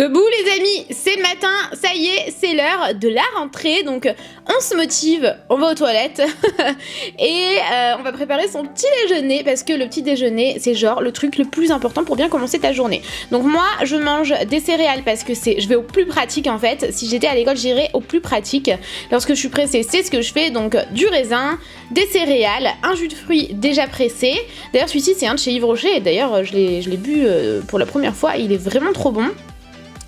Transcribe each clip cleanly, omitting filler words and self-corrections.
Debout les amis, c'est le matin, ça y est, c'est l'heure de la rentrée, donc on se motive, on va aux toilettes et on va préparer son petit déjeuner parce que le petit déjeuner c'est genre le truc le plus important pour bien commencer ta journée. Donc moi je mange des céréales parce que je vais au plus pratique en fait, si j'étais à l'école j'irais au plus pratique. Lorsque je suis pressée c'est ce que je fais, donc du raisin, des céréales, un jus de fruits déjà pressé. D'ailleurs celui-ci c'est un de chez Yves Rocher et d'ailleurs je l'ai bu pour la première fois, il est vraiment trop bon.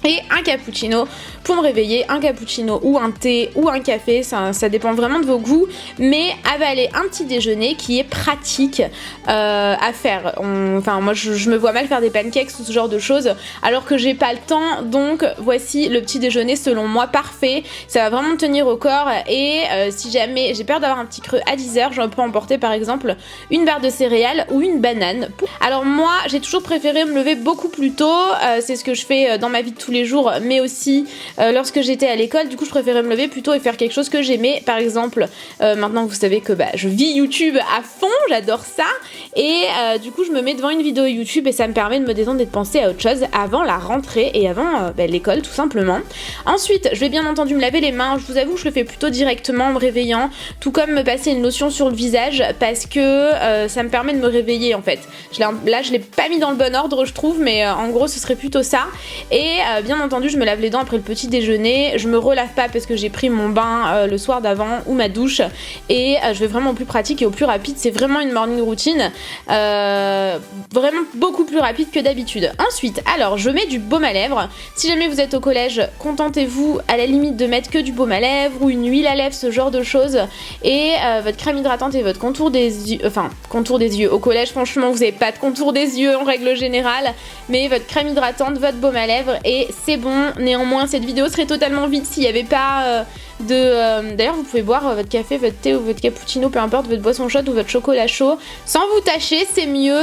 Et un cappuccino pour me réveiller, un cappuccino ou un thé ou un café, ça dépend vraiment de vos goûts, mais avaler un petit déjeuner qui est pratique à faire. Enfin moi je me vois mal faire des pancakes ou ce genre de choses alors que j'ai pas le temps, donc voici le petit déjeuner selon moi parfait, ça va vraiment me tenir au corps et si jamais j'ai peur d'avoir un petit creux à 10h, je peux emporter par exemple une barre de céréales ou une banane. Alors moi j'ai toujours préféré me lever beaucoup plus tôt, c'est ce que je fais dans ma vie de tous les jours, mais aussi lorsque j'étais à l'école, du coup je préférais me lever plus tôt et faire quelque chose que j'aimais. Par exemple, maintenant que vous savez que je vis YouTube à fond, j'adore ça, et du coup je me mets devant une vidéo YouTube et ça me permet de me détendre et de penser à autre chose avant la rentrée et avant l'école tout simplement. Ensuite, je vais bien entendu me laver les mains, je vous avoue que je le fais plutôt directement en me réveillant, tout comme me passer une lotion sur le visage parce que ça me permet de me réveiller en fait. Là je l'ai pas mis dans le bon ordre je trouve, mais en gros ce serait plutôt ça. Et bien entendu je me lave les dents après le petit déjeuner, je me relave pas parce que j'ai pris mon bain le soir d'avant ou ma douche et je vais vraiment au plus pratique et au plus rapide, c'est vraiment une morning routine vraiment beaucoup plus rapide que d'habitude. Ensuite, alors je mets du baume à lèvres, si jamais vous êtes au collège, contentez-vous à la limite de mettre que du baume à lèvres ou une huile à lèvres, ce genre de choses, et votre crème hydratante et votre contour des yeux, enfin contour des yeux, au collège franchement vous n'avez pas de contour des yeux en règle générale, mais votre crème hydratante, votre baume à lèvres et c'est bon. Néanmoins cette vidéo serait totalement vide s'il n'y avait pas d'ailleurs vous pouvez boire votre café, votre thé ou votre cappuccino, peu importe, votre boisson chaude ou votre chocolat chaud sans vous tacher, c'est mieux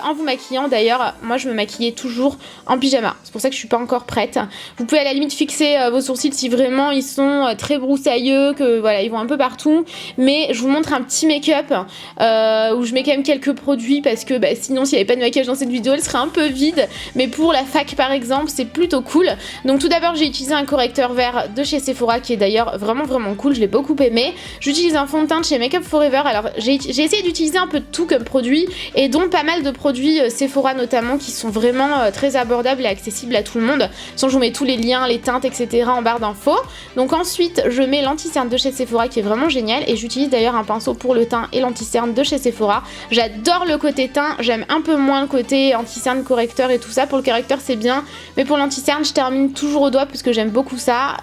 en vous maquillant. D'ailleurs moi je me maquillais toujours en pyjama, c'est pour ça que je suis pas encore prête. Vous pouvez à la limite fixer vos sourcils si vraiment ils sont très broussailleux, que voilà ils vont un peu partout, mais je vous montre un petit make-up où je mets quand même quelques produits parce que sinon s'il n'y avait pas de maquillage dans cette vidéo elle serait un peu vide, mais pour la fac par exemple c'est plutôt cool. Donc tout d'abord j'ai utilisé un correcteur vert de chez Sephora qui est d'ailleurs vraiment cool, je l'ai beaucoup aimé. J'utilise un fond de teint de chez Make Up Forever. Alors j'ai essayé d'utiliser un peu de tout comme produit et dont pas mal de produits Sephora notamment qui sont vraiment très abordables et accessibles à tout le monde. Sinon je vous mets tous les liens, les teintes etc en barre d'infos. Donc ensuite je mets l'anti-cerne de chez Sephora qui est vraiment génial et j'utilise d'ailleurs un pinceau pour le teint et l'anti-cerne de chez Sephora. J'adore le côté teint, j'aime un peu moins le côté anti-cerne correcteur et tout ça. Pour le correcteur c'est bien, mais pour l'anti-cerne je termine toujours au doigt parce que j'aime beaucoup ça.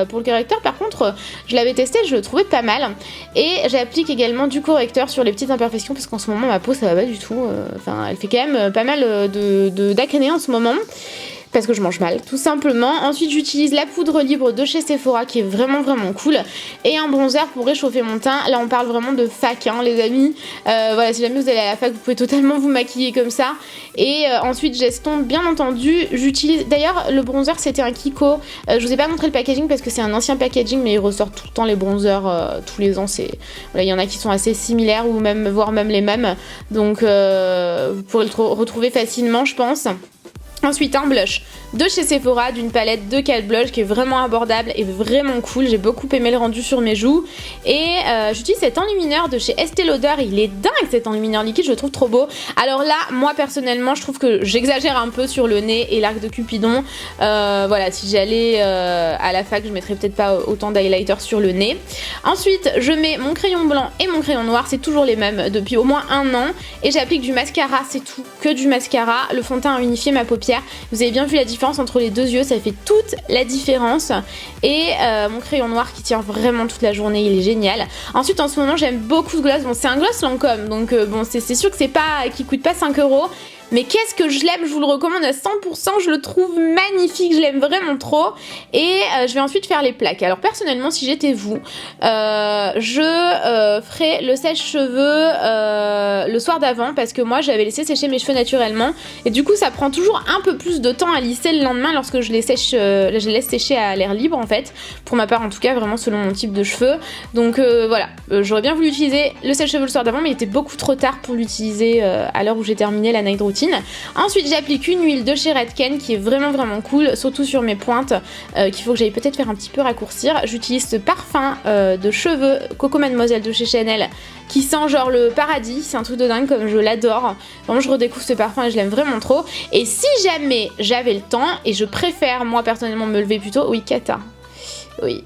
Pour le correcteur par contre je l'avais testé, je le trouvais pas mal et j'applique également du correcteur sur les petites imperfections parce qu'en ce moment ma peau ça va pas du tout, enfin elle fait quand même pas mal d'acné en ce moment parce que je mange mal tout simplement. Ensuite j'utilise la poudre libre de chez Sephora qui est vraiment cool et un bronzer pour réchauffer mon teint. Là on parle vraiment de fac les amis, voilà, si jamais vous allez à la fac vous pouvez totalement vous maquiller comme ça. Et ensuite j'estompe bien entendu, j'utilise d'ailleurs le bronzer c'était un Kiko, je vous ai pas montré le packaging parce que c'est un ancien packaging mais il ressort tout le temps les bronzers tous les ans, voilà, il y en a qui sont assez similaires ou même voire même les mêmes, donc vous pourrez le retrouver facilement je pense. Ensuite un blush de chez Sephora d'une palette de 4 blushs qui est vraiment abordable et vraiment cool, j'ai beaucoup aimé le rendu sur mes joues. Et j'utilise cet enlumineur de chez Estée Lauder, il est dingue cet enlumineur liquide, je le trouve trop beau. Alors là moi personnellement je trouve que j'exagère un peu sur le nez et l'arc de Cupidon, voilà, si j'allais à la fac je mettrais peut-être pas autant d'highlighter sur le nez. Ensuite je mets mon crayon blanc et mon crayon noir, c'est toujours les mêmes depuis au moins un an, et j'applique du mascara, c'est tout, que du mascara. Le fond de teint a unifié ma paupière, vous avez bien vu la différence entre les deux yeux, ça fait toute la différence. Et mon crayon noir qui tient vraiment toute la journée, il est génial. Ensuite en ce moment j'aime beaucoup ce gloss, bon c'est un gloss Lancôme donc bon c'est sûr que c'est pas, qui coûte pas 5€. Mais qu'est-ce que je l'aime, je vous le recommande à 100%, je le trouve magnifique, je l'aime vraiment trop. Et je vais ensuite faire les plaques. Alors personnellement, si j'étais vous, je ferais le sèche-cheveux le soir d'avant parce que moi j'avais laissé sécher mes cheveux naturellement. Et du coup ça prend toujours un peu plus de temps à lisser le lendemain lorsque je les laisse sécher à l'air libre en fait. Pour ma part en tout cas, vraiment selon mon type de cheveux. Donc voilà, j'aurais bien voulu utiliser le sèche-cheveux le soir d'avant mais il était beaucoup trop tard pour l'utiliser à l'heure où j'ai terminé la night routine. routine. Ensuite j'applique une huile de chez Redken qui est vraiment cool, surtout sur mes pointes, qu'il faut que j'aille peut-être faire un petit peu raccourcir. J'utilise ce parfum de cheveux Coco Mademoiselle de chez Chanel qui sent genre le paradis, c'est un truc de dingue comme je l'adore. Vraiment je redécouvre ce parfum et je l'aime vraiment trop. Et si jamais j'avais le temps, et je préfère moi personnellement me lever plus tôt, oui Kata, oui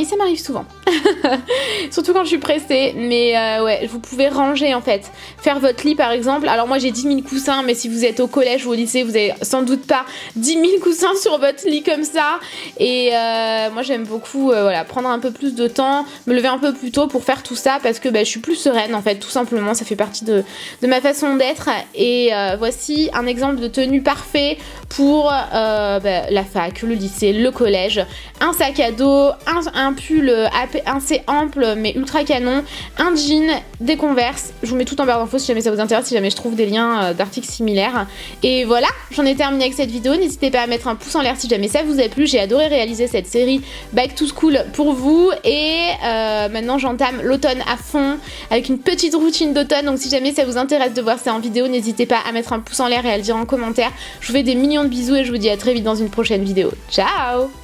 ça m'arrive souvent, surtout quand je suis pressée, mais ouais, vous pouvez ranger en fait, faire votre lit par exemple. Alors moi j'ai 10 000 coussins, mais si vous êtes au collège ou au lycée, vous avez sans doute pas 10 000 coussins sur votre lit comme ça, et moi j'aime beaucoup voilà, prendre un peu plus de temps, me lever un peu plus tôt pour faire tout ça, parce que je suis plus sereine en fait, tout simplement, ça fait partie de ma façon d'être. Et voici un exemple de tenue parfait pour la fac, le lycée, le collège. Un sac à dos, un pull assez ample mais ultra canon, un jean, des Converse. Je vous mets tout en barre d'infos si jamais ça vous intéresse, si jamais je trouve des liens d'articles similaires. Et voilà, j'en ai terminé avec cette vidéo. N'hésitez pas à mettre un pouce en l'air si jamais ça vous a plu. J'ai adoré réaliser cette série Back to School pour vous. Et maintenant j'entame l'automne à fond avec une petite routine d'automne. Donc si jamais ça vous intéresse de voir ça en vidéo, n'hésitez pas à mettre un pouce en l'air et à le dire en commentaire. Je vous fais des millions de bisous et je vous dis à très vite dans une prochaine vidéo. Ciao!